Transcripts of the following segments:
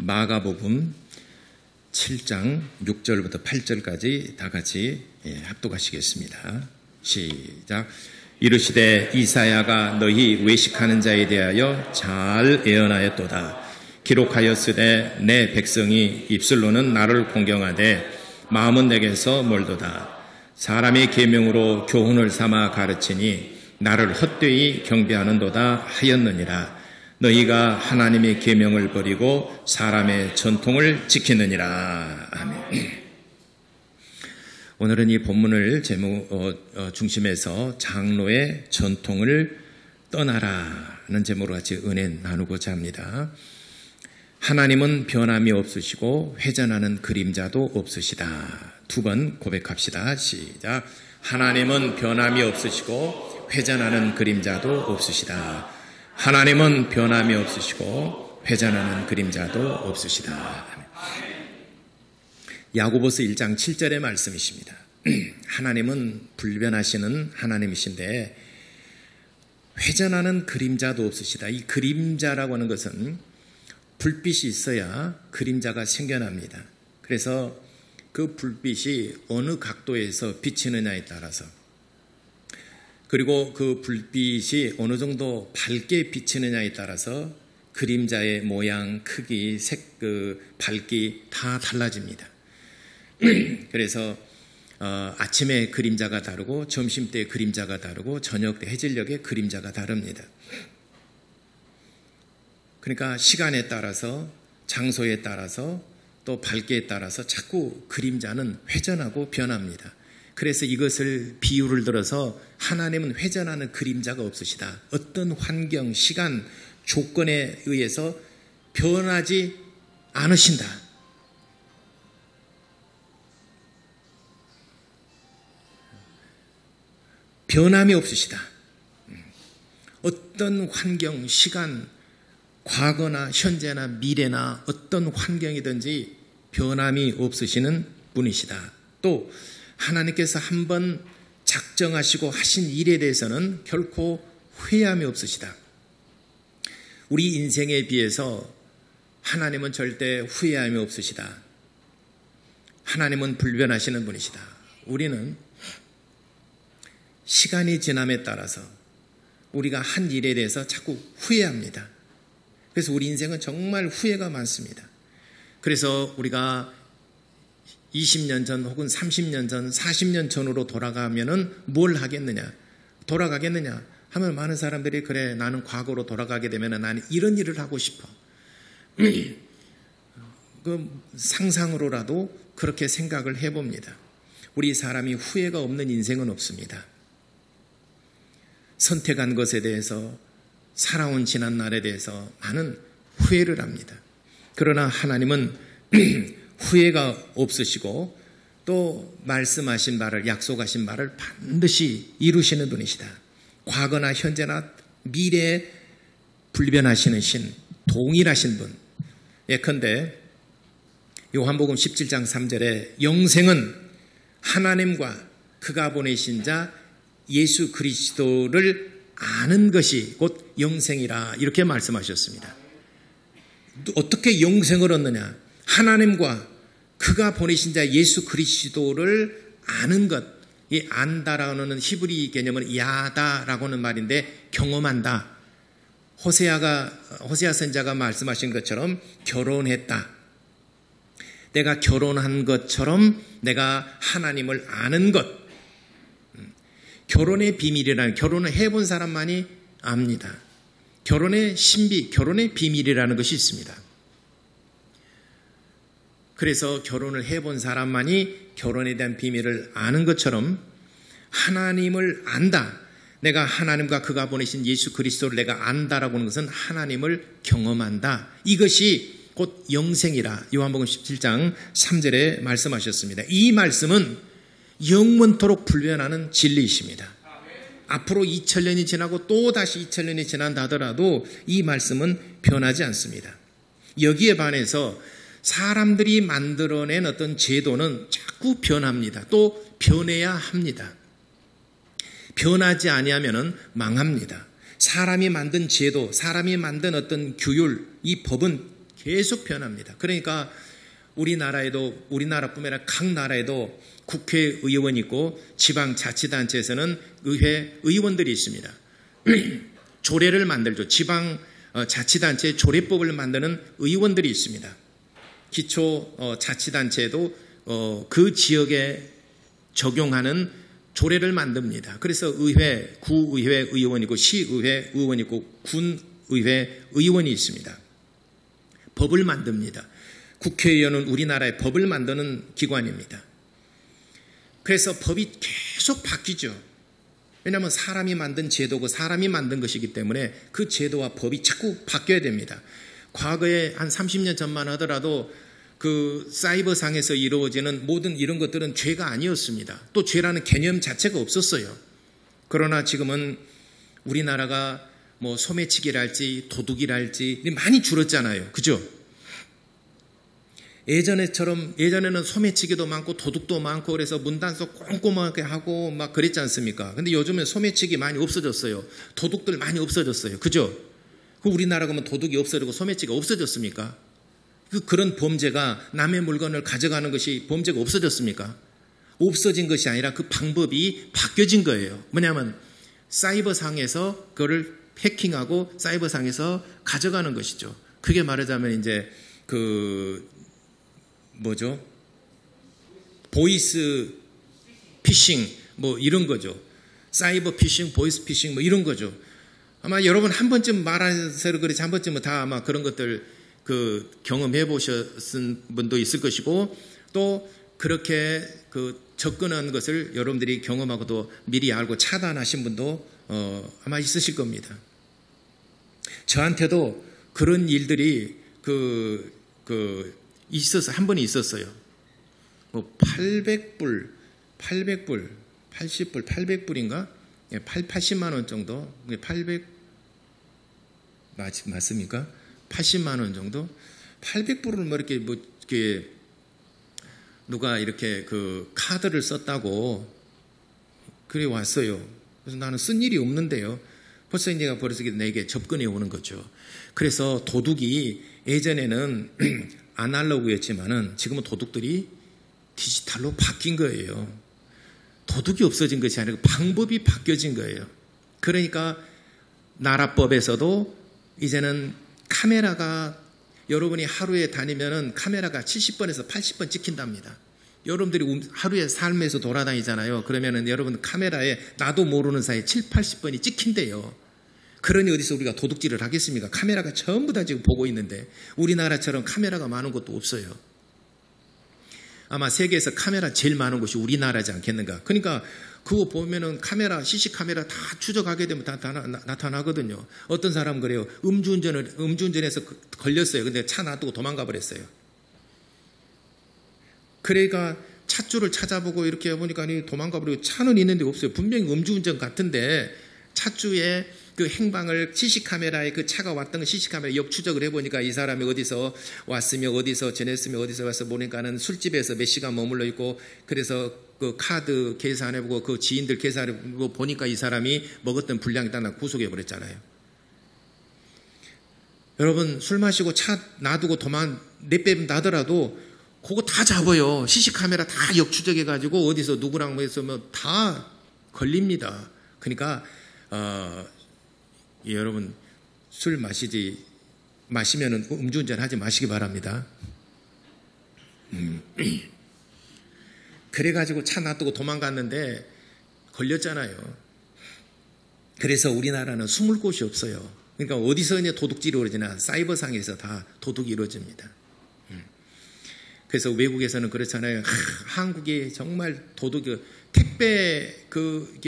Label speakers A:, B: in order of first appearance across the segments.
A: 마가복음 7장 6절부터 8절까지 다 같이 합독하시겠습니다. 시작. 이르시되 이사야가 너희 외식하는 자에 대하여 잘 예언하였도다. 기록하였으되 내 백성이 입술로는 나를 공경하되 마음은 내게서 멀도다. 사람의 계명으로 교훈을 삼아 가르치니 나를 헛되이 경배하는도다 하였느니라. 너희가 하나님의 계명을 버리고 사람의 전통을 지키느니라. 아멘. 오늘은 이 본문을 중심해서 장로의 전통을 떠나라는 제목으로 같이 은혜 나누고자 합니다. 하나님은 변함이 없으시고 회전하는 그림자도 없으시다. 두 번 고백합시다. 시작. 하나님은 변함이 없으시고 회전하는 그림자도 없으시다. 하나님은 변함이 없으시고 회전하는 그림자도 없으시다. 야고보서 1장 7절의 말씀이십니다. 하나님은 불변하시는 하나님이신데 회전하는 그림자도 없으시다. 이 그림자라고 하는 것은 불빛이 있어야 그림자가 생겨납니다. 그래서 그 불빛이 어느 각도에서 비치느냐에 따라서, 그리고 그 불빛이 어느 정도 밝게 비치느냐에 따라서 그림자의 모양, 크기, 색, 밝기 다 달라집니다. 그래서 아침에 그림자가 다르고 점심때 그림자가 다르고 저녁 때 해질녘에 그림자가 다릅니다. 그러니까 시간에 따라서, 장소에 따라서, 또 밝기에 따라서 자꾸 그림자는 회전하고 변합니다. 그래서 이것을 비유를 들어서 하나님은 회전하는 그림자가 없으시다. 어떤 환경, 시간, 조건에 의해서 변하지 않으신다. 변함이 없으시다. 어떤 환경, 시간, 과거나 현재나 미래나 어떤 환경이든지 변함이 없으시는 분이시다. 또 하나님께서 한번 작정하시고 하신 일에 대해서는 결코 후회함이 없으시다. 우리 인생에 비해서 하나님은 절대 후회함이 없으시다. 하나님은 불변하시는 분이시다. 우리는 시간이 지남에 따라서 우리가 한 일에 대해서 자꾸 후회합니다. 그래서 우리 인생은 정말 후회가 많습니다. 그래서 우리가 20년 전 혹은 30년 전, 40년 전으로 돌아가면은 뭘 하겠느냐? 돌아가겠느냐? 하면 많은 사람들이 그래, 나는 과거로 돌아가게 되면 나는 이런 일을 하고 싶어. 그 상상으로라도 그렇게 생각을 해봅니다. 우리 사람이 후회가 없는 인생은 없습니다. 선택한 것에 대해서, 살아온 지난 날에 대해서 많은 후회를 합니다. 그러나 하나님은 후회가 없으시고 또 말씀하신 바를, 약속하신 바를 반드시 이루시는 분이시다. 과거나 현재나 미래에 불변하시는 신, 동일하신 분. 예컨대 요한복음 17장 3절에 영생은 하나님과 그가 보내신 자 예수 그리스도를 아는 것이 곧 영생이라, 이렇게 말씀하셨습니다. 어떻게 영생을 얻느냐? 하나님과 그가 보내신 자 예수 그리스도를 아는 것. 이 안다라는 히브리 개념은 야다라고 하는 말인데 경험한다. 호세아 선지자가 말씀하신 것처럼 결혼했다. 내가 결혼한 것처럼 내가 하나님을 아는 것. 결혼의 비밀이라는, 결혼을 해본 사람만이 압니다. 결혼의 신비, 결혼의 비밀이라는 것이 있습니다. 그래서 결혼을 해본 사람만이 결혼에 대한 비밀을 아는 것처럼 하나님을 안다. 내가 하나님과 그가 보내신 예수 그리스도를 내가 안다라고 하는 것은 하나님을 경험한다. 이것이 곧 영생이라 요한복음 17장 3절에 말씀하셨습니다. 이 말씀은 영원토록 불변하는 진리이십니다. 앞으로 2000년이 지나고 또 다시 2000년이 지난다 하더라도 이 말씀은 변하지 않습니다. 여기에 반해서 사람들이 만들어낸 어떤 제도는 자꾸 변합니다. 또 변해야 합니다. 변하지 아니하면 망합니다. 사람이 만든 제도, 사람이 만든 어떤 규율, 이 법은 계속 변합니다. 그러니까 우리나라뿐만 아니라 각 나라에도 국회의원이 있고 지방자치단체에서는 의원들이 있습니다. 조례를 만들죠. 지방자치단체 조례법을 만드는 의원들이 있습니다. 기초자치단체도 그 지역에 적용하는 조례를 만듭니다. 그래서 의회, 구의회 의원이고 시의회 의원이고 군의회 의원이 있습니다. 법을 만듭니다. 국회의원은 우리나라의 법을 만드는 기관입니다. 그래서 법이 계속 바뀌죠. 왜냐하면 사람이 만든 제도고 사람이 만든 것이기 때문에 그 제도와 법이 자꾸 바뀌어야 됩니다. 과거에 한 30년 전만 하더라도 그 사이버상에서 이루어지는 모든 이런 것들은 죄가 아니었습니다. 또 죄라는 개념 자체가 없었어요. 그러나 지금은 우리나라가 뭐 소매치기랄지 도둑이랄지 많이 줄었잖아요. 그죠? 예전에는 소매치기도 많고 도둑도 많고 그래서 문단속 꼼꼼하게 하고 막 그랬지 않습니까? 근데 요즘은 소매치기 많이 없어졌어요. 도둑들 많이 없어졌어요. 그죠? 우리나라 가면 도둑이 없어지고 소매치기가 없어졌습니까? 그런 범죄가 남의 물건을 가져가는 것이 범죄가 없어졌습니까? 없어진 것이 아니라 그 방법이 바뀌어진 거예요. 뭐냐면 사이버상에서 그거를 해킹하고 사이버상에서 가져가는 것이죠. 그게 말하자면 이제 보이스 피싱 뭐 이런 거죠. 사이버 피싱, 보이스 피싱 뭐 이런 거죠. 아마 여러분 한 번쯤 말해서 그렇지 한 번쯤은 다 아마 그런 것들 경험해 보셨은 분도 있을 것이고 또 그렇게 접근한 것을 여러분들이 경험하고도 미리 알고 차단하신 분도 아마 있으실 겁니다. 저한테도 그런 일들이 한 번이 있었어요. 뭐 800불, 800불인가? 80만 원 정도? 맞습니까? 80만 원 정도? 800불을 이렇게 누가 이렇게 카드를 썼다고 그래 왔어요. 그래서 나는 쓴 일이 없는데요. 벌써 내가 내게 접근해 오는 거죠. 그래서 도둑이 예전에는 아날로그였지만은 지금은 도둑들이 디지털로 바뀐 거예요. 도둑이 없어진 것이 아니라 방법이 바뀌어진 거예요. 그러니까 나라법에서도 이제는 카메라가 여러분이 하루에 다니면은 카메라가 70번에서 80번 찍힌답니다. 여러분들이 하루에 삶에서 돌아다니잖아요. 그러면은 여러분 카메라에 나도 모르는 사이에 7, 80번이 찍힌대요. 그러니 어디서 우리가 도둑질을 하겠습니까? 카메라가 전부 다 지금 보고 있는데 우리나라처럼 카메라가 많은 곳도 없어요. 아마 세계에서 카메라 제일 많은 곳이 우리나라지 않겠는가. 그러니까 그거 보면은 CC 카메라 다 추적하게 되면 다 나타나거든요. 어떤 사람은 그래요. 음주운전해서 걸렸어요. 근데 차 놔두고 도망가 버렸어요. 그러니까 찻줄을 찾아보고 이렇게 보니까 도망가 버리고 차는 있는데 없어요. 분명히 음주운전 같은데 찻주에 그 행방을 CC카메라에 그 차가 왔던 CC카메라 역추적을 해보니까 이 사람이 어디서 왔으며 어디서 지냈으며 어디서 와서 보니까는 술집에서 몇 시간 머물러 있고 그래서 그 카드 계산해보고 그 지인들 계산해보고 보니까 이 사람이 먹었던 분량이 딱 구속해버렸잖아요. 여러분 술 마시고 차 놔두고 내빼면 나더라도 그거 다 잡아요. CC카메라 다 역추적해가지고 어디서 누구랑 뭐 했으면 다 걸립니다. 그러니까 여러분 술 마시면은 음주운전 하지 마시기 바랍니다. 그래가지고 차 놔두고 도망갔는데 걸렸잖아요. 그래서 우리나라는 숨을 곳이 없어요. 그러니까 어디서 이제 도둑질이 이루어지나 사이버상에서 다 도둑이 이루어집니다. 그래서 외국에서는 그렇잖아요. 한국이 정말 택배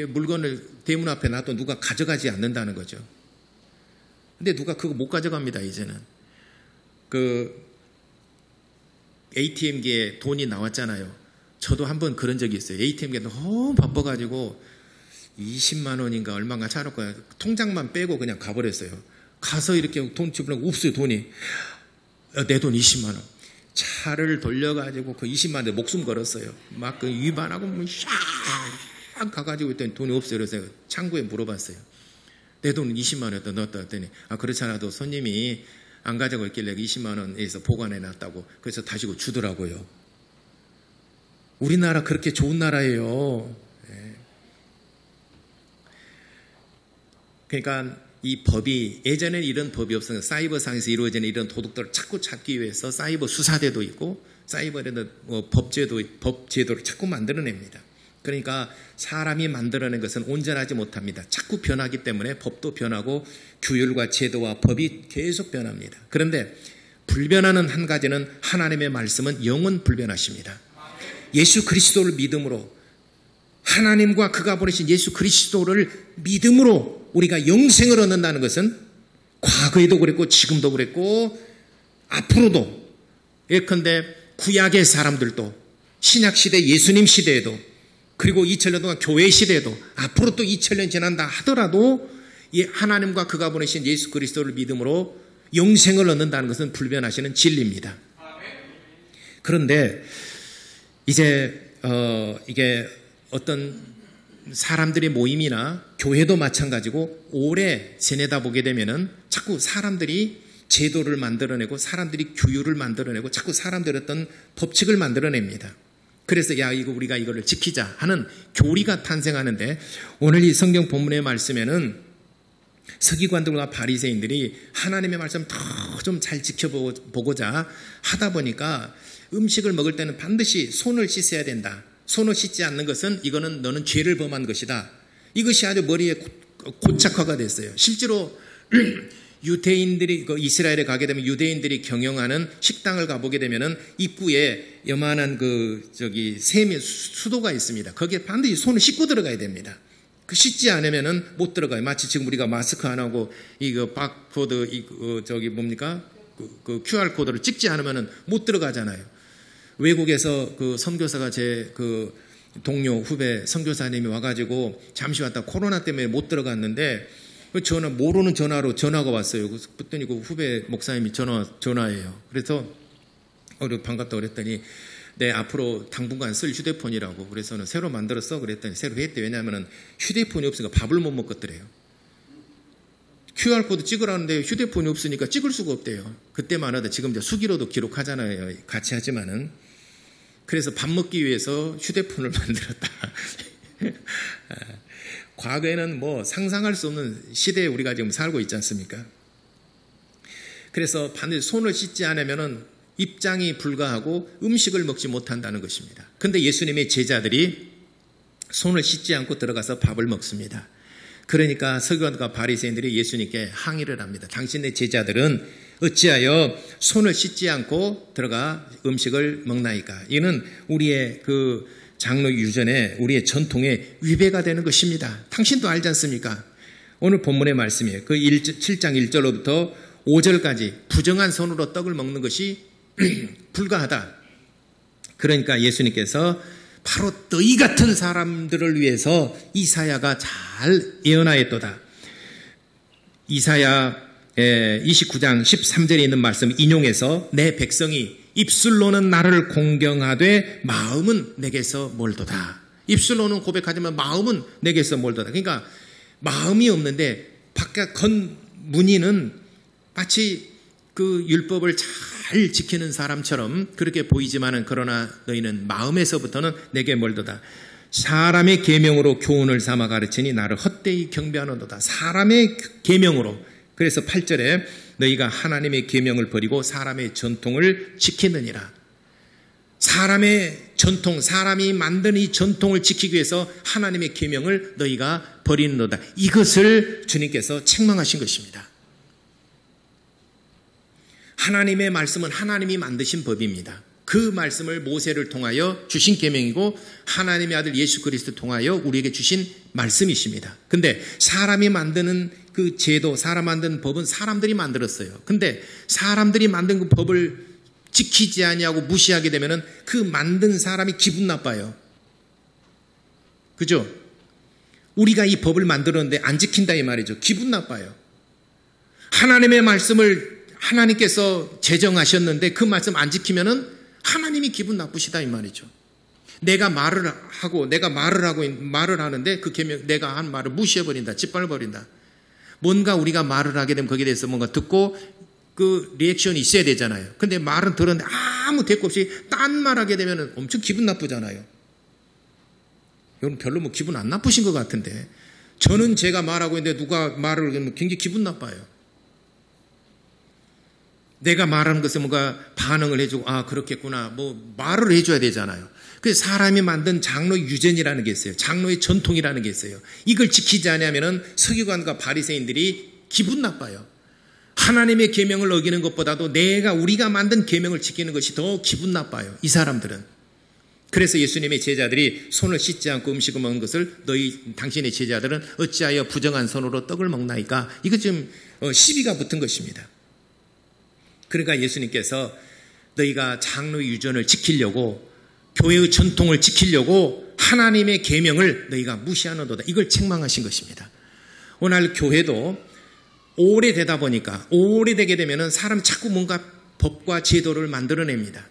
A: 물건을 대문 앞에 놔도 누가 가져가지 않는다는 거죠. 근데 누가 그거 못 가져갑니다, 이제는. ATM기에 돈이 나왔잖아요. 저도 한번 그런 적이 있어요. ATM기에 너무 바빠가지고 20만 원인가 얼마인가 차놓고 통장만 빼고 그냥 가버렸어요. 가서 이렇게 돈 집으려고 없어요, 돈이. 내 돈 20만 원. 차를 돌려가지고 그 20만 원에 목숨 걸었어요. 막 위반하고 샥 가가지고 있더니 돈이 없어요. 그래서 창구에 물어봤어요. 내 돈 20만 원에다 넣었다 했더니 그렇잖아도 손님이 안 가져고 있길래 20만 원에서 보관해 놨다고 그래서 다시고 주더라고요. 우리나라 그렇게 좋은 나라예요. 그러니까 이 법이 예전에는 이런 법이 없었는데 사이버상에서 이루어지는 이런 도둑들을 자꾸 찾기 위해서 사이버 수사대도 있고 사이버에는 법제도를 자꾸 만들어냅니다. 그러니까 사람이 만들어낸 것은 온전하지 못합니다. 자꾸 변하기 때문에 법도 변하고 규율과 제도와 법이 계속 변합니다. 그런데 불변하는 한 가지는 하나님의 말씀은 영원 불변하십니다. 예수 그리스도를 믿음으로 하나님과 그가 보내신 예수 그리스도를 믿음으로 우리가 영생을 얻는다는 것은 과거에도 그랬고 지금도 그랬고 앞으로도 예컨대 구약의 사람들도 신약시대 예수님 시대에도 그리고 2000년 동안 교회 시대에도 앞으로 또 2000년 지난다 하더라도 하나님과 그가 보내신 예수 그리스도를 믿음으로 영생을 얻는다는 것은 불변하시는 진리입니다. 그런데 이제 이게 어떤 사람들의 모임이나 교회도 마찬가지고 오래 지내다 보게 되면은 자꾸 사람들이 제도를 만들어내고 사람들이 규율을 만들어내고 자꾸 사람들이 어떤 법칙을 만들어냅니다. 그래서 우리가 이거를 지키자 하는 교리가 탄생하는데 오늘 이 성경 본문의 말씀에는 서기관들과 바리새인들이 하나님의 말씀을 더 좀 잘 지켜보고자 하다 보니까 음식을 먹을 때는 반드시 손을 씻어야 된다. 손을 씻지 않는 것은 이거는 너는 죄를 범한 것이다. 이것이 아주 머리에 고착화가 됐어요. 실제로 유대인들이 이스라엘에 가게 되면 유대인들이 경영하는 식당을 가보게 되면은 입구에 요만한 수도가 있습니다. 거기에 반드시 손을 씻고 들어가야 됩니다. 그 씻지 않으면은 못 들어가요. 마치 지금 우리가 마스크 안 하고 이거 바코드 그 QR 코드를 찍지 않으면은 못 들어가잖아요. 외국에서 그 선교사가 제 동료 후배 선교사님이 와가지고 잠시 왔다 코로나 때문에 못 들어갔는데 모르는 전화로 전화가 왔어요. 그랬더니 그 후배 목사님이 전화예요. 그래서 반갑다고 그랬더니 앞으로 당분간 쓸 휴대폰이라고 그래서는 새로 만들었어 그랬더니 새로 했대. 왜냐하면 휴대폰이 없으니까 밥을 못 먹겠더래요. QR코드 찍으라는데 휴대폰이 없으니까 찍을 수가 없대요. 그때만 하다 지금 이제 수기로도 기록하잖아요. 같이 하지만은. 그래서 밥 먹기 위해서 휴대폰을 만들었다. 과거에는 상상할 수 없는 시대에 우리가 지금 살고 있지 않습니까? 그래서 반드시 손을 씻지 않으면은 입장이 불가하고 음식을 먹지 못한다는 것입니다. 그런데 예수님의 제자들이 손을 씻지 않고 들어가서 밥을 먹습니다. 그러니까 서기관과 바리새인들이 예수님께 항의를 합니다. 당신의 제자들은 어찌하여 손을 씻지 않고 들어가 음식을 먹나이까? 이는 우리의 장로 유전에 우리의 전통에 위배가 되는 것입니다. 당신도 알지 않습니까? 오늘 본문의 말씀이에요. 7장 1절로부터 5절까지 부정한 손으로 떡을 먹는 것이 불가하다. 그러니까 예수님께서 바로 너희 같은 사람들을 위해서 이사야가 잘 예언하였도다. 이사야 29장 13절에 있는 말씀 인용해서 내 백성이 입술로는 나를 공경하되 마음은 내게서 멀도다. 입술로는 고백하지만 마음은 내게서 멀도다. 그러니까 마음이 없는데 바깥 겉무늬는 마치 그 율법을 잘 지키는 사람처럼 그렇게 보이지만은 그러나 너희는 마음에서부터는 내게 멀도다. 사람의 계명으로 교훈을 삼아 가르치니 나를 헛되이 경배하는도다. 사람의 계명으로. 그래서 8절에 너희가 하나님의 계명을 버리고 사람의 전통을 지키느니라. 사람의 전통, 사람이 만든 이 전통을 지키기 위해서 하나님의 계명을 너희가 버리는도다. 이것을 주님께서 책망하신 것입니다. 하나님의 말씀은 하나님이 만드신 법입니다. 그 말씀을 모세를 통하여 주신 계명이고 하나님의 아들 예수 그리스도를 통하여 우리에게 주신 말씀이십니다. 근데 사람이 만드는 그 제도, 사람 만든 법은 사람들이 만들었어요. 근데 사람들이 만든 그 법을 지키지 아니하고 무시하게 되면은 그 만든 사람이 기분 나빠요. 그죠? 우리가 이 법을 만들었는데 안 지킨다 이 말이죠. 기분 나빠요. 하나님의 말씀을 하나님께서 제정하셨는데 그 말씀 안 지키면은 하나님이 기분 나쁘시다 이 말이죠. 내가 말을 하는데 그 계명 내가 한 말을 무시해 버린다, 짓밟아 버린다. 뭔가 우리가 말을 하게 되면 거기에 대해서 뭔가 듣고 그 리액션이 있어야 되잖아요. 근데 말은 들었는데 아무 대꾸 없이 딴 말하게 되면 엄청 기분 나쁘잖아요. 여러분 별로 뭐 기분 안 나쁘신 것 같은데 저는 제가 말하고 있는데 누가 말을 하면 굉장히 기분 나빠요. 내가 말하는 것에 뭔가 반응을 해주고 아 그렇겠구나 뭐 말을 해줘야 되잖아요. 그래서 사람이 만든 장로의 유전이라는 게 있어요. 장로의 전통이라는 게 있어요. 이걸 지키지 않으면 서기관과 바리새인들이 기분 나빠요. 하나님의 계명을 어기는 것보다도 우리가 만든 계명을 지키는 것이 더 기분 나빠요. 이 사람들은. 그래서 예수님의 제자들이 손을 씻지 않고 음식을 먹는 것을 당신의 제자들은 어찌하여 부정한 손으로 떡을 먹나이까? 이거 지금 시비가 붙은 것입니다. 그러니까 예수님께서 너희가 장로의 유전을 지키려고 교회의 전통을 지키려고 하나님의 계명을 너희가 무시하는도다. 이걸 책망하신 것입니다. 오늘 교회도 오래되다 보니까 오래되게 되면 사람 자꾸 뭔가 법과 제도를 만들어냅니다.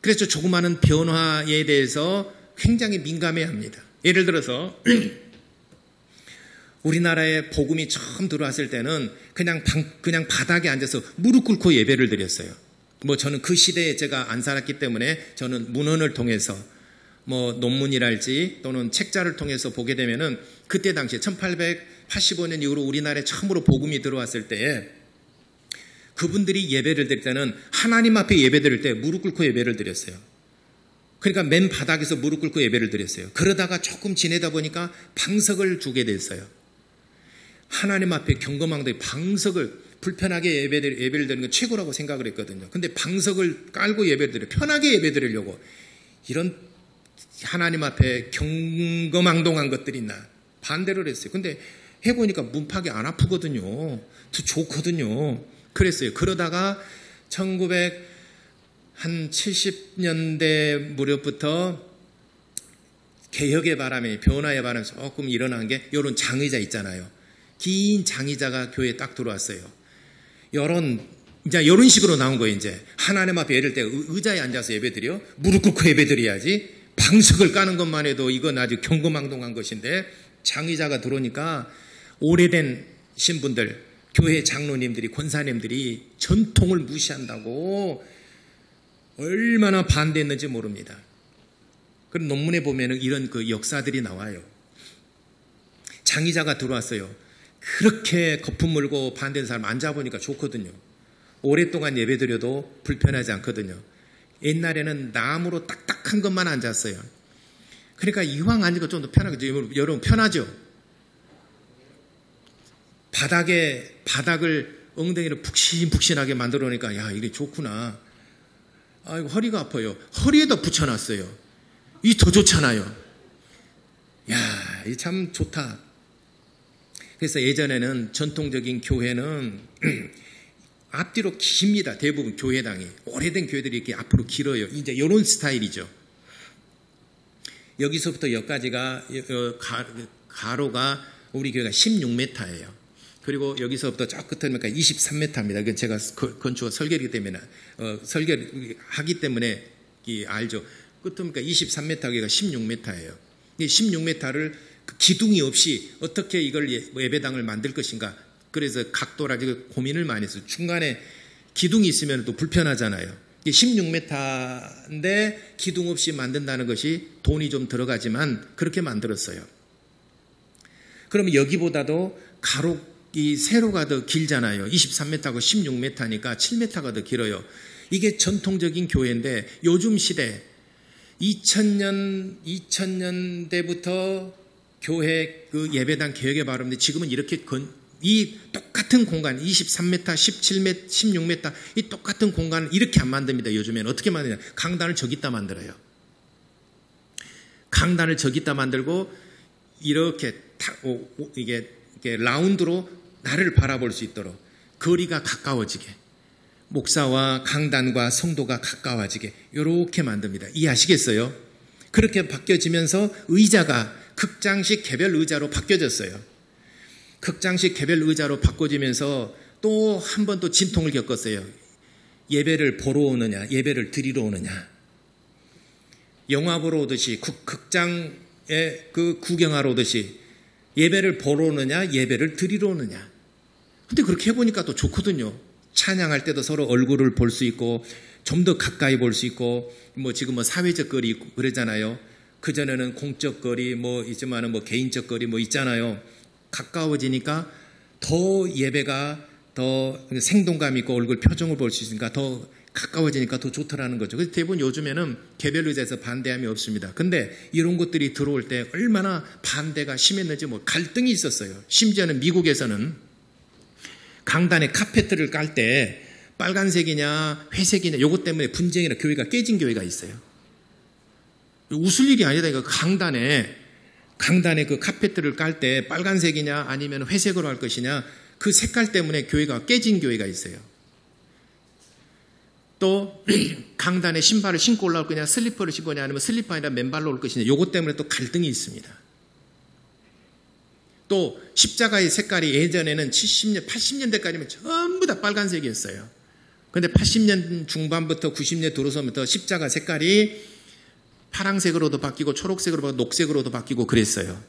A: 그래서 조그마한 변화에 대해서 굉장히 민감해야 합니다. 예를 들어서 우리나라에 복음이 처음 들어왔을 때는 그냥 바닥에 앉아서 무릎 꿇고 예배를 드렸어요. 뭐 저는 그 시대에 제가 안 살았기 때문에 저는 문헌을 통해서 뭐 논문이랄지 또는 책자를 통해서 보게 되면은 그때 당시에 1885년 이후로 우리나라에 처음으로 복음이 들어왔을 때에 그분들이 예배를 드릴 때는 하나님 앞에 예배 드릴 때 무릎 꿇고 예배를 드렸어요. 그러니까 맨 바닥에서 무릎 꿇고 예배를 드렸어요. 그러다가 조금 지내다 보니까 방석을 주게 됐어요. 하나님 앞에 경거망대에 방석을 불편하게 예배를 드리는 건 최고라고 생각을 했거든요. 근데 방석을 깔고 예배를 드려 편하게 예배 드리려고 이런 하나님 앞에 경거망동한 것들이 있나 반대를 했어요. 근데 해보니까 문팍이 안 아프거든요. 더 좋거든요. 그랬어요. 그러다가 1970년대 무렵부터 개혁의 바람이 변화의 바람이 조금 일어난 게 이런 장의자 있잖아요. 긴 장의자가 교회에 딱 들어왔어요. 이런 식으로 나온 거예요. 이제 하나님 앞에 예를 때 의자에 앉아서 예배드려 무릎 꿇고 예배드려야지 방석을 까는 것만 해도 이건 아주 경거망동한 것인데 장의자가 들어오니까 오래된 신분들 교회 장로님들이 권사님들이 전통을 무시한다고 얼마나 반대했는지 모릅니다. 그럼 논문에 보면 이런 그 역사들이 나와요. 장의자가 들어왔어요. 그렇게 거품 물고 반대하는 사람 앉아보니까 좋거든요. 오랫동안 예배드려도 불편하지 않거든요. 옛날에는 나무로 딱딱한 것만 앉았어요. 그러니까 이왕 앉으니까 좀 더 편하겠죠. 여러분 편하죠? 바닥을 엉덩이를 푹신푹신하게 만들어 놓으니까 야 이게 좋구나. 아이고 허리가 아파요. 허리에다 붙여놨어요. 이 더 좋잖아요. 야, 이 참 좋다. 그래서 예전에는 전통적인 교회는 앞뒤로 깁니다. 대부분 교회당이. 오래된 교회들이 이렇게 앞으로 길어요. 이제 이런 스타일이죠. 여기서부터 여기까지가 가로가 우리 교회가 16m예요. 그리고 여기서부터 저 끝에니까 23m입니다. 이건 제가 건축 설계하기 때문에 설계하기 때문에 알죠. 끝으니까 23m가 16m예요. 이 16m를 기둥이 없이 어떻게 이걸 예배당을 만들 것인가. 그래서 각도라지고 고민을 많이 했어요. 중간에 기둥이 있으면 또 불편하잖아요. 16m인데 기둥 없이 만든다는 것이 돈이 좀 들어가지만 그렇게 만들었어요. 그러면 여기보다도 이 세로가 더 길잖아요. 23m하고 16m니까 7m가 더 길어요. 이게 전통적인 교회인데 요즘 시대 2000년대부터 교회 그 예배당 개혁의 바람인데 지금은 이렇게 이 똑같은 공간 23m, 17m, 16m 이 똑같은 공간을 이렇게 안 만듭니다. 요즘에는 어떻게 만드냐? 강단을 저기다 만들어요. 강단을 저기다 만들고 이렇게 이게 라운드로 나를 바라볼 수 있도록 거리가 가까워지게 목사와 강단과 성도가 가까워지게 이렇게 만듭니다. 이해하시겠어요? 그렇게 바뀌어지면서 의자가 극장식 개별 의자로 바뀌어졌어요. 극장식 개별 의자로 바꿔지면서 또 한 번 또 진통을 겪었어요. 예배를 보러 오느냐 예배를 드리러 오느냐. 영화 보러 오듯이 극장에 그 구경하러 오듯이 예배를 보러 오느냐 예배를 드리러 오느냐. 근데 그렇게 해보니까 또 좋거든요. 찬양할 때도 서로 얼굴을 볼 수 있고 좀 더 가까이 볼 수 있고 지금 사회적 거리 있고 그러잖아요. 그전에는 공적 거리 있지만은 개인적 거리 있잖아요. 가까워지니까 더 예배가 더 생동감 있고 얼굴 표정을 볼 수 있으니까 더 가까워지니까 더 좋더라는 거죠. 그래서 대부분 요즘에는 개별 의자에서 반대함이 없습니다. 근데 이런 것들이 들어올 때 얼마나 반대가 심했는지 갈등이 있었어요. 심지어는 미국에서는 강단에 카페트를 깔 때 빨간색이냐 회색이냐 요것 때문에 분쟁이나 교회가 깨진 교회가 있어요. 웃을 일이 아니다. 이거 강단에 그 카페트를 깔 때 빨간색이냐 아니면 회색으로 할 것이냐 그 색깔 때문에 교회가 깨진 교회가 있어요. 또 강단에 신발을 신고 올라올 거냐 슬리퍼를 신고 오냐 아니면 슬리퍼 아니라 맨발로 올 것이냐 요것 때문에 또 갈등이 있습니다. 또 십자가의 색깔이 예전에는 70년, 80년대까지면 전부 다 빨간색이었어요. 그런데 80년 중반부터 90년 들어서부터 십자가 색깔이 파란색으로도 바뀌고 초록색으로 바뀌고 녹색으로도 바뀌고 그랬어요.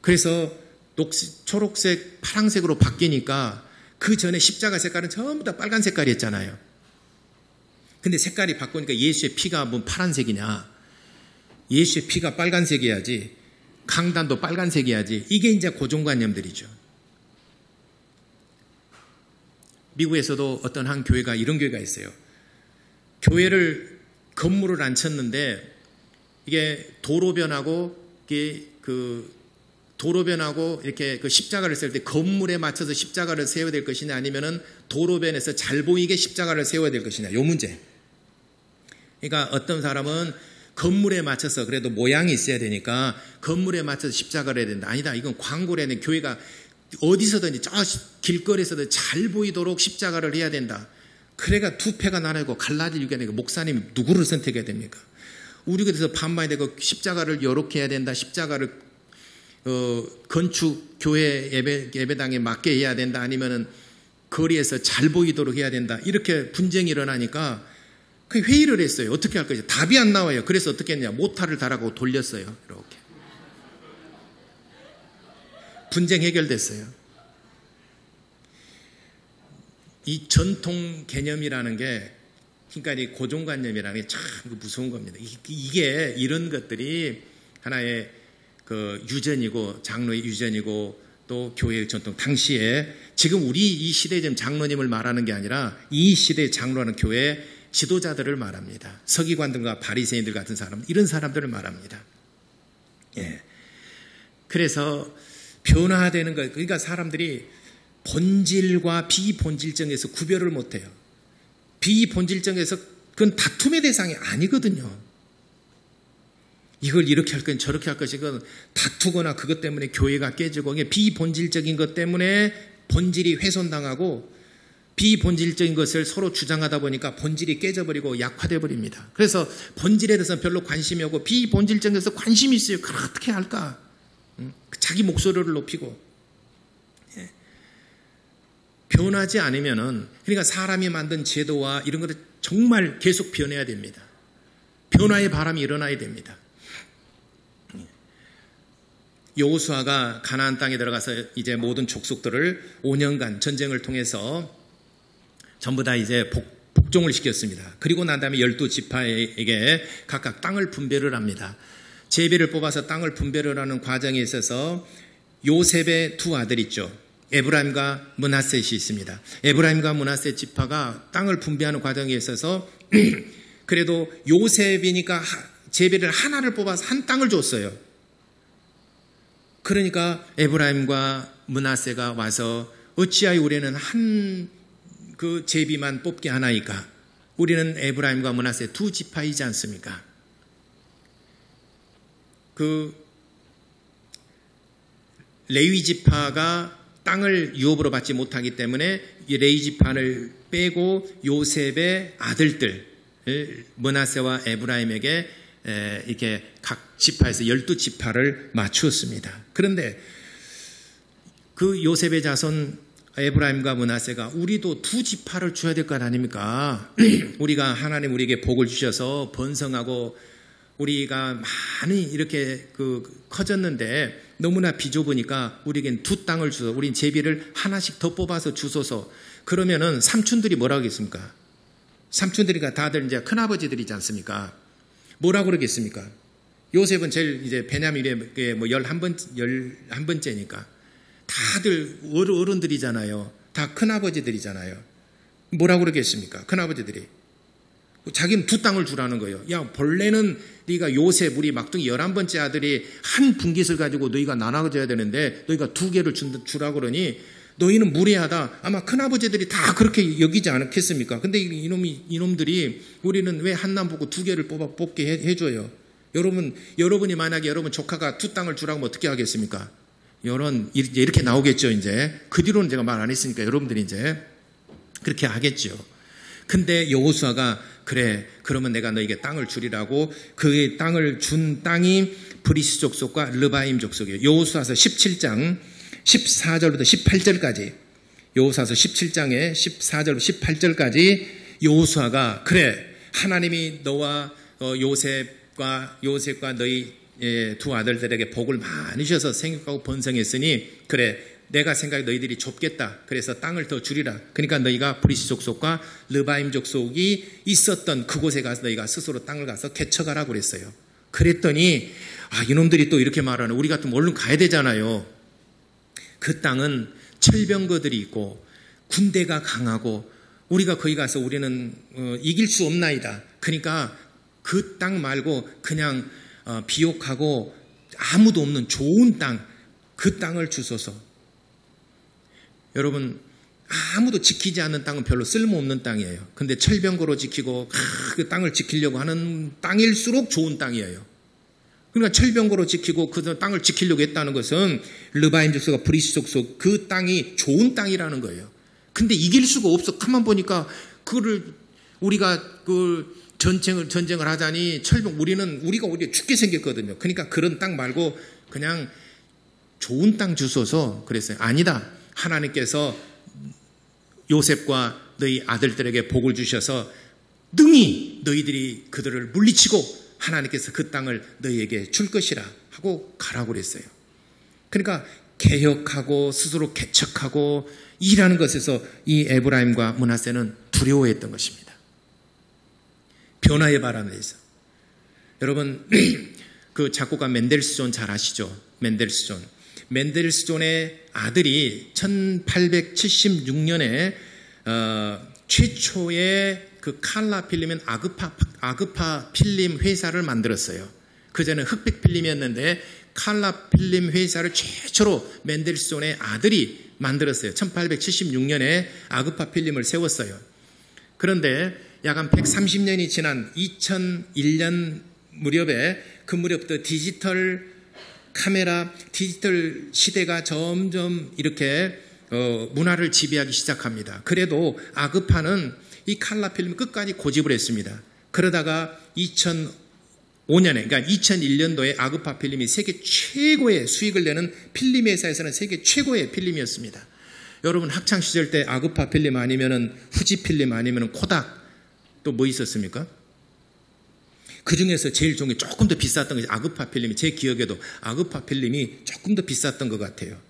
A: 그래서 초록색, 파란색으로 바뀌니까 그 전에 십자가 색깔은 전부 다 빨간 색깔이었잖아요. 근데 색깔이 바꾸니까 예수의 피가 파란색이냐? 예수의 피가 빨간색이어야지. 강단도 빨간색이어야지. 이게 이제 고정관념들이죠. 미국에서도 어떤 한 교회가 이런 교회가 있어요. 교회를 건물을 안 쳤는데 이게 도로변하고 이렇게 그 십자가를 세울 때 건물에 맞춰서 십자가를 세워야 될 것이냐 아니면은 도로변에서 잘 보이게 십자가를 세워야 될 것이냐 요 문제. 그러니까 어떤 사람은 건물에 맞춰서 그래도 모양이 있어야 되니까 건물에 맞춰서 십자가를 해야 된다. 아니다. 이건 광고를 해야 된다. 교회가 어디서든지 저 길거리에서도 잘 보이도록 십자가를 해야 된다. 그래가 두 패가 나뉘고 갈라질 이유가 되니까 목사님 누구를 선택해야 됩니까? 우리 교회에서 반반이 되고 십자가를 이렇게 해야 된다. 십자가를 건축 교회 예배당에 맞게 해야 된다. 아니면은 거리에서 잘 보이도록 해야 된다. 이렇게 분쟁이 일어나니까 그 회의를 했어요. 어떻게 할 거지? 답이 안 나와요. 그래서 어떻게 했냐? 모타를 달라고 돌렸어요. 이렇게. 분쟁 해결됐어요. 이 전통 개념이라는 게 그러니까 이 고정관념이라는 게 참 무서운 겁니다. 이게 이런 것들이 하나의 그 유전이고 장로의 유전이고 또 교회의 전통 당시에 지금 우리 이 시대의 지금 장로님을 말하는 게 아니라 이 시대의 장로라는 교회 지도자들을 말합니다. 서기관들과 바리새인들 같은 사람 이런 사람들을 말합니다. 예. 그래서 변화되는 것 그러니까 사람들이 본질과 비본질적에서 구별을 못해요. 비본질적에서 그건 다툼의 대상이 아니거든요. 이걸 이렇게 할 건 저렇게 할 것이 그건 다투거나 그것 때문에 교회가 깨지고 이게 비본질적인 것 때문에 본질이 훼손당하고 비본질적인 것을 서로 주장하다 보니까 본질이 깨져버리고 약화돼 버립니다. 그래서 본질에 대해서는 별로 관심이 없고 비본질적인 것에 관심이 있어요. 그걸 어떻게 할까? 자기 목소리를 높이고 변하지 않으면은 그러니까 사람이 만든 제도와 이런 것을 정말 계속 변해야 됩니다. 변화의 바람이 일어나야 됩니다. 여호수아가 가나안 땅에 들어가서 이제 모든 족속들을 5년간 전쟁을 통해서 전부 다 이제 복종을 시켰습니다. 그리고 난 다음에 12지파에게 각각 땅을 분배를 합니다. 제비를 뽑아서 땅을 분배를 하는 과정에 있어서 요셉의 두 아들 있죠. 에브라임과 므낫셋이 있습니다. 에브라임과 므낫셋 지파가 땅을 분배하는 과정에 있어서 그래도 요셉이니까 제비를 하나를 뽑아서 한 땅을 줬어요. 그러니까 에브라임과 므낫셋가 와서 어찌하여 우리는 한 그 제비만 뽑게 하나이까? 우리는 에브라임과 므낫셋 두 지파이지 않습니까? 그 레위 지파가 땅을 유업으로 받지 못하기 때문에 이 레위 지파를 빼고 요셉의 아들들 므낫셋와 에브라임에게 이렇게 각 지파에서 12지파를 맞추었습니다. 그런데 그 요셉의 자손 에브라임과 므낫셋가 우리도 두 지파를 줘야 될 것 아닙니까? 우리가 하나님 우리에게 복을 주셔서 번성하고 우리가 많이 이렇게 커졌는데 너무나 비좁으니까 우리에겐 두 땅을 주소서 우린 제비를 하나씩 더 뽑아서 주소서 그러면은 삼촌들이 뭐라고 하겠습니까? 삼촌들이가 다들 이제 큰아버지들이지 않습니까? 뭐라고 그러겠습니까? 요셉은 제일 이제 베냐민의 뭐 11번째니까. 다들 어른들이잖아요. 다 큰아버지들이잖아요. 뭐라고 그러겠습니까? 큰아버지들이. 자기는 두 땅을 주라는 거예요. 야, 본래는 네가 요셉, 우리 막둥이 11번째 아들이 한 분깃을 가지고 너희가 나눠줘야 되는데 너희가 두 개를 주라고 그러니 너희는 무례하다. 아마 큰아버지들이 다 그렇게 여기지 않겠습니까? 근데 이놈들이 우리는 왜 한남 보고 두 개를 뽑게 해줘요? 여러분이 만약에 여러분 조카가 두 땅을 주라고 하면 어떻게 하겠습니까? 이렇게 나오겠죠, 이제. 그 뒤로는 제가 말 안 했으니까 여러분들이 이제 그렇게 하겠죠. 근데 여호수아가 그래, 그러면 내가 너에게 땅을 주리라고 그 땅을 준 땅이 브리스 족속과 르바임 족속이에요. 여호수아서 17장 14절부터 18절까지 여호수아서 17장에 14절부터 18절까지 여호수아가 그래, 하나님이 너와 요셉과 너희 두 아들들에게 복을 많이 주셔서 생육하고 번성했으니 그래, 내가 생각해 너희들이 좁겠다. 그래서 땅을 더 주리라. 그러니까 너희가 브리스 족속과 르바임 족속이 있었던 그곳에 가서 너희가 스스로 땅을 가서 개척하라고 그랬어요. 그랬더니 이놈들이 또 이렇게 말하는, 우리 같으면 얼른 가야 되잖아요. 그 땅은 철병거들이 있고 군대가 강하고 우리가 거기 가서 우리는 이길 수 없나이다. 그러니까 그 땅 말고 그냥 비옥하고 아무도 없는 좋은 땅, 그 땅을 주소서. 여러분, 아무도 지키지 않는 땅은 별로 쓸모없는 땅이에요. 근데 철병거로 지키고 그 땅을 지키려고 하는 땅일수록 좋은 땅이에요. 그러니까 철병거로 지키고 그 땅을 지키려고 했다는 것은 르바임 족속과 브리스 족속 그 땅이 좋은 땅이라는 거예요. 근데 이길 수가 없어. 가만 보니까 그거를 우리가 전쟁을 하자니 우리가 죽게 생겼거든요. 그러니까 그런 땅 말고 그냥 좋은 땅 주소서 그랬어요. 아니다. 하나님께서 요셉과 너희 아들들에게 복을 주셔서 능히 너희들이 그들을 물리치고 하나님께서 그 땅을 너희에게 줄 것이라 하고 가라고 그랬어요. 그러니까 개혁하고 스스로 개척하고 일하는 것에서 이 에브라임과 므낫세는 두려워했던 것입니다. 변화의 바람에 있어. 여러분, 그 작곡가 맨델스존 잘 아시죠? 맨델스존의 아들이 1876년에 최초의 그 칼라 필름인 아그파 필름 회사를 만들었어요. 그전에 흑백 필름이었는데 칼라 필름 회사를 최초로 맨델스존의 아들이 만들었어요. 1876년에 아그파 필름을 세웠어요. 그런데 약 한 130년이 지난 2001년 무렵에 그 무렵부터 디지털 시대가 점점 이렇게 문화를 지배하기 시작합니다. 그래도 아그파는 이 칼라 필름을 끝까지 고집을 했습니다. 그러다가 2005년에, 그러니까 2001년도에 아그파 필름이 세계 최고의 수익을 내는 필름 회사에서는 세계 최고의 필름이었습니다. 여러분 학창 시절 때 아그파 필름 아니면은 후지 필름 아니면은 코닥 또 뭐 있었습니까? 그 중에서 제일 좋은 게 조금 더 비쌌던 것이 아그파 필름이, 제 기억에도 아그파 필름이 조금 더 비쌌던 것 같아요.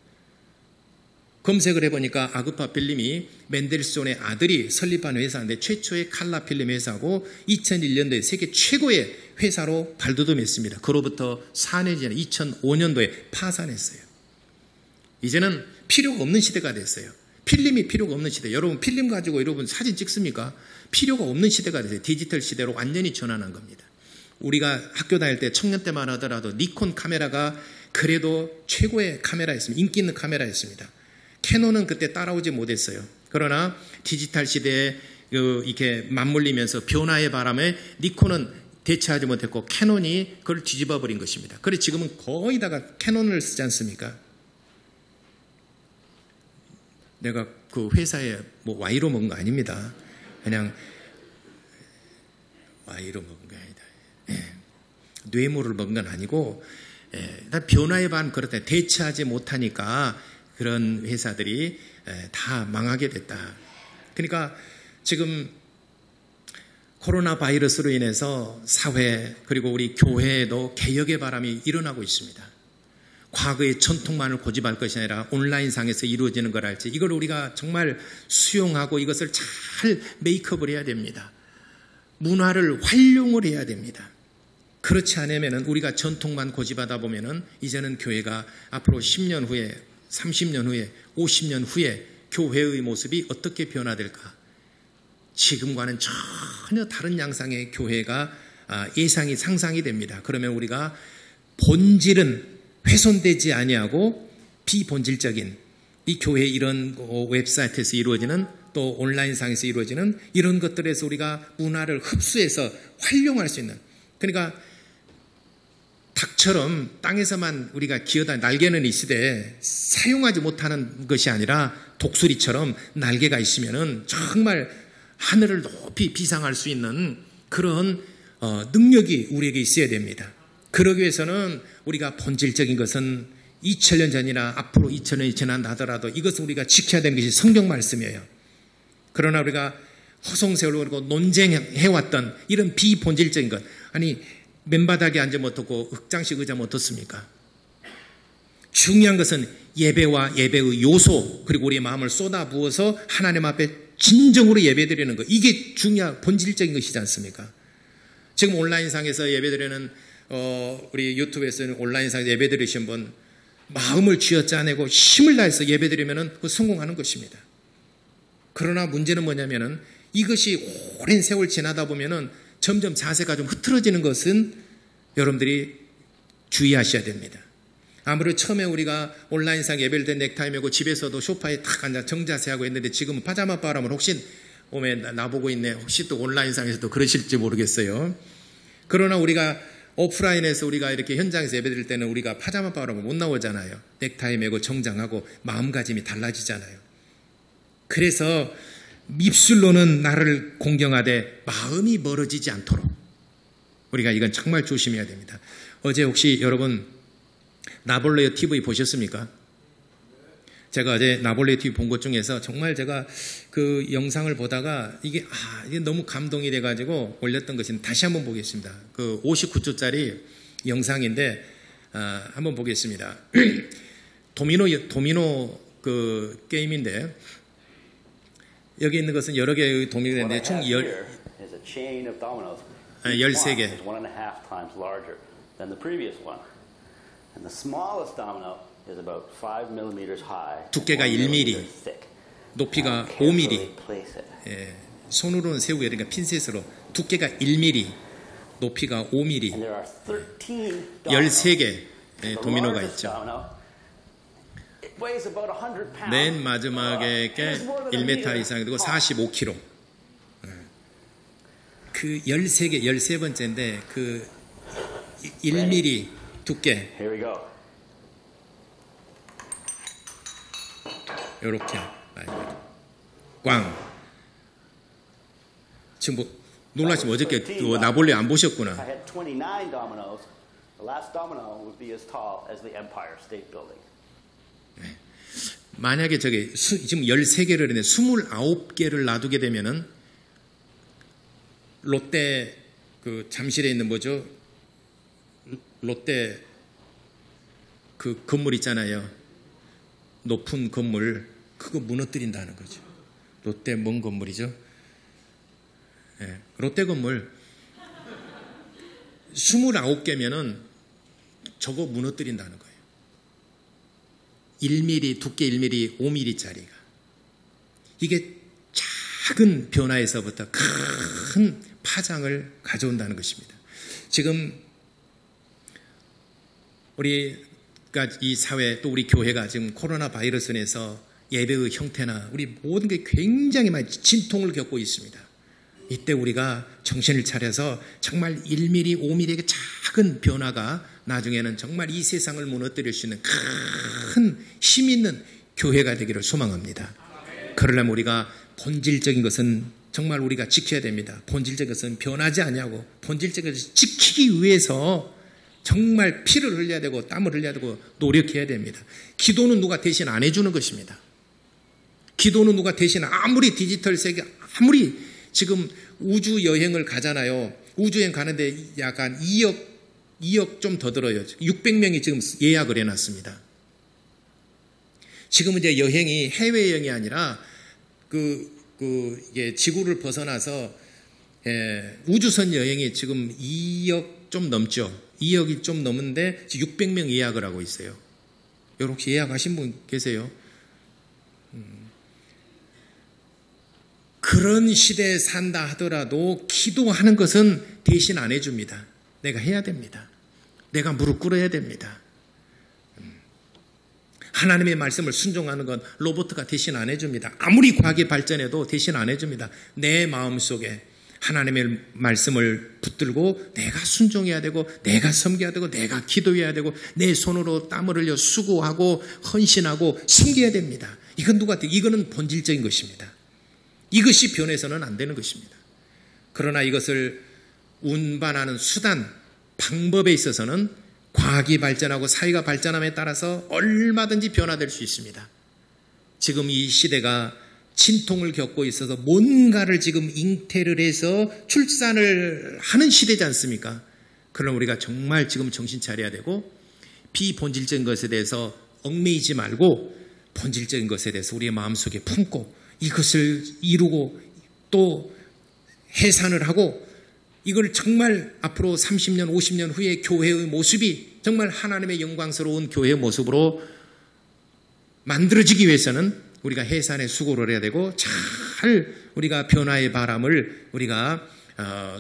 A: 검색을 해보니까 아그파 필름이 맨델스존의 아들이 설립한 회사인데 최초의 칼라 필름 회사고 2001년도에 세계 최고의 회사로 발돋움했습니다. 그로부터 4년이 지난 2005년도에 파산했어요. 이제는 필요가 없는 시대가 됐어요. 필름이 필요가 없는 시대. 여러분 필름 가지고 여러분 사진 찍습니까? 필요가 없는 시대가 됐어요. 디지털 시대로 완전히 전환한 겁니다. 우리가 학교 다닐 때 청년 때만 하더라도 니콘 카메라가 그래도 최고의 카메라였습니다. 인기 있는 카메라였습니다. 캐논은 그때 따라오지 못했어요. 그러나 디지털 시대에 이렇게 맞물리면서 변화의 바람에 니콘은 대체하지 못했고 캐논이 그걸 뒤집어 버린 것입니다. 그래서 지금은 거의 다가 캐논을 쓰지 않습니까? 내가 그 회사에 뭐 와이로 먹은 거 아닙니다. 그냥 와이로 먹은 게 아니다. 뇌물을 먹은 건 아니고 변화의 반 그렇다. 대체하지 못하니까 그런 회사들이 다 망하게 됐다. 그러니까 지금 코로나 바이러스로 인해서 사회 그리고 우리 교회에도 개혁의 바람이 일어나고 있습니다. 과거의 전통만을 고집할 것이 아니라 온라인상에서 이루어지는 걸 알지. 이걸 우리가 정말 수용하고 이것을 잘 메이크업을 해야 됩니다. 문화를 활용을 해야 됩니다. 그렇지 않으면 우리가 전통만 고집하다 보면 이제는 교회가 앞으로 10년 후에 30년 후에 50년 후에 교회의 모습이 어떻게 변화될까? 지금과는 전혀 다른 양상의 교회가 예상이 상상이 됩니다. 그러면 우리가 본질은 훼손되지 아니하고 비본질적인 이 교회 이런 웹사이트에서 이루어지는 또 온라인상에서 이루어지는 이런 것들에서 우리가 문화를 흡수해서 활용할 수 있는, 그러니까 닭처럼 땅에서만 우리가 기어다 날개는 있으되 사용하지 못하는 것이 아니라 독수리처럼 날개가 있으면은 정말 하늘을 높이 비상할 수 있는 그런 능력이 우리에게 있어야 됩니다. 그러기 위해서는 우리가 본질적인 것은 2000년 전이나 앞으로 2000년이 지난다 하더라도 이것을 우리가 지켜야 되는 것이 성경 말씀이에요. 그러나 우리가 허송세월을 그리고 논쟁해왔던 이런 비본질적인 것, 아니 맨바닥에 앉아 못하고 흑장식 의자 못했습니까? 중요한 것은 예배와 예배의 요소 그리고 우리의 마음을 쏟아부어서 하나님 앞에 진정으로 예배드리는 것, 이게 중요한 본질적인 것이지 않습니까? 지금 온라인상에서 예배드리는 우리 유튜브에서는 온라인상에서 예배드리신 분 마음을 쥐어짜내고 힘을 다해서 예배드리면 그 성공하는 것입니다. 그러나 문제는 뭐냐면은 이것이 오랜 세월 지나다 보면은 점점 자세가 좀 흐트러지는 것은 여러분들이 주의하셔야 됩니다. 아무래도 처음에 우리가 온라인상 예배를 때 넥타이 메고 집에서도 소파에 탁 앉아 정자세하고 했는데 지금은 파자마 바람을 혹시 오메 나보고 있네, 혹시 또 온라인상에서도 그러실지 모르겠어요. 그러나 우리가 오프라인에서 우리가 이렇게 현장에서 예배드릴 때는 우리가 파자마 바람을 못 나오잖아요. 넥타이 메고 정장하고 마음가짐이 달라지잖아요. 그래서 입술로는 나를 공경하되 마음이 멀어지지 않도록 우리가 이건 정말 조심해야 됩니다. 어제 혹시 여러분 나볼레 TV 보셨습니까? 제가 어제 나볼레 TV 본 것 중에서 정말 제가 그 영상을 보다가 이게 너무 감동이 돼가지고 올렸던 것은 다시 한번 보겠습니다. 그 59초짜리 영상인데 한번 보겠습니다. 도미노 그 게임인데 여기 있는 것은 여러 개의 도미노가 있는데 총 13개. 두께가 1mm, 높이가 5mm. 예, 손으로는 세우게 그러니까 핀셋으로 두께가 1mm, 높이가 5mm. 13개 도미노가 있죠. 맨 마지막에 1m 이상 되고 45kg. 그 13개, 13번째인데 그 1mm 두께. 이렇게 꽝. 지금 뭐 놀라시면 어저께 나볼레 안 보셨구나. 네. 만약에 저게 지금 13개를 했는데 29개를 놔두게 되면은 롯데 그 잠실에 있는 뭐죠? 롯데 그 건물 있잖아요. 높은 건물 그거 무너뜨린다는 거죠. 롯데 뭔 건물이죠? 네, 롯데 건물 29개면은 저거 무너뜨린다는 거예요. 1mm, 두께 1mm, 5mm짜리가. 이게 작은 변화에서부터 큰 파장을 가져온다는 것입니다. 지금 우리가 이 사회 또 우리 교회가 지금 코로나 바이러스로 인해서 예배의 형태나 우리 모든 게 굉장히 많이 진통을 겪고 있습니다. 이때 우리가 정신을 차려서 정말 1mm, 5mm의 작은 변화가 나중에는 정말 이 세상을 무너뜨릴 수 있는 큰 힘 있는 교회가 되기를 소망합니다. 그러려면 우리가 본질적인 것은 정말 우리가 지켜야 됩니다. 본질적인 것은 변하지 아니하고 본질적인 것을 지키기 위해서 정말 피를 흘려야 되고 땀을 흘려야 되고 노력해야 됩니다. 기도는 누가 대신 안 해주는 것입니다. 기도는 누가 대신 아무리 디지털 세계 아무리 지금 우주 여행을 가잖아요. 우주여행 가는데 약간 2억 2억 좀 더 들어요. 600명이 지금 예약을 해놨습니다. 지금 이제 여행이 해외여행이 아니라 이게 지구를 벗어나서 우주선 여행이 지금 2억 좀 넘죠. 2억이 좀 넘는데 600명 예약을 하고 있어요. 여러분 혹시 예약하신 분 계세요? 그런 시대에 산다 하더라도 기도하는 것은 대신 안 해줍니다. 내가 해야 됩니다. 내가 무릎 꿇어야 됩니다. 하나님의 말씀을 순종하는 건 로봇가 대신 안 해줍니다. 아무리 과학이 발전해도 대신 안 해줍니다. 내 마음속에 하나님의 말씀을 붙들고 내가 순종해야 되고 내가 섬겨야 되고 내가 기도해야 되고 내 손으로 땀을 흘려 수고하고 헌신하고 섬겨야 됩니다. 이건 이거는 본질적인 것입니다. 이것이 변해서는 안 되는 것입니다. 그러나 이것을 운반하는 수단, 방법에 있어서는 과학이 발전하고 사회가 발전함에 따라서 얼마든지 변화될 수 있습니다. 지금 이 시대가 진통을 겪고 있어서 뭔가를 지금 잉태를 해서 출산을 하는 시대지 않습니까? 그럼 우리가 정말 지금 정신 차려야 되고 비본질적인 것에 대해서 얽매이지 말고 본질적인 것에 대해서 우리의 마음속에 품고 이것을 이루고 또 해산을 하고 이걸 정말 앞으로 30년, 50년 후에 교회의 모습이 정말 하나님의 영광스러운 교회의 모습으로 만들어지기 위해서는 우리가 해산의 수고를 해야 되고 잘 우리가 변화의 바람을 우리가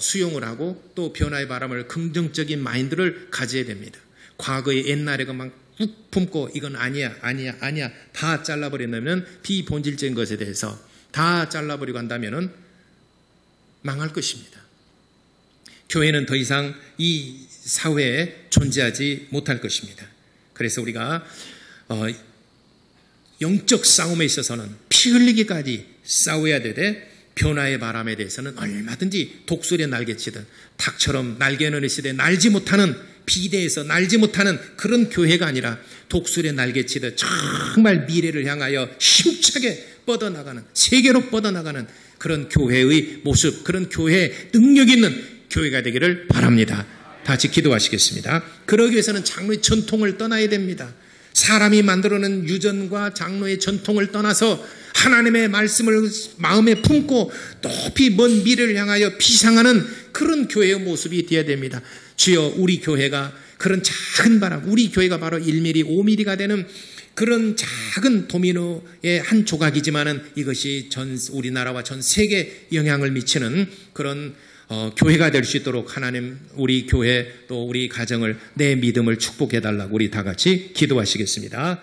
A: 수용을 하고 또 변화의 바람을 긍정적인 마인드를 가져야 됩니다. 과거의 옛날에 막 꾹 품고 이건 아니야 다 잘라버린다면 비본질적인 것에 대해서 다 잘라버리고 한다면 망할 것입니다. 교회는 더 이상 이 사회에 존재하지 못할 것입니다. 그래서 우리가 영적 싸움에 있어서는 피 흘리기까지 싸워야 되되 변화의 바람에 대해서는 얼마든지 독수리에 날개치든 닭처럼 날개는 시대에 날지 못하는 비대에서 날지 못하는 그런 교회가 아니라 독수리에 날개치듯 정말 미래를 향하여 힘차게 뻗어나가는 세계로 뻗어나가는 그런 교회의 모습, 그런 교회의 능력 있는 교회가 되기를 바랍니다. 다 같이 기도하시겠습니다. 그러기 위해서는 장로의 전통을 떠나야 됩니다. 사람이 만들어낸 유전과 장로의 전통을 떠나서 하나님의 말씀을 마음에 품고 높이 먼 미래를 향하여 비상하는 그런 교회의 모습이 되어야 됩니다. 주여 우리 교회가 그런 작은 바람, 우리 교회가 바로 1mm, 5mm가 되는 그런 작은 도미노의 한 조각이지만은 이것이 전 우리나라와 전 세계에 영향을 미치는 그런 교회가 될 수 있도록 하나님 우리 교회 또 우리 가정을 내 믿음을 축복해 달라고 우리 다 같이 기도하시겠습니다.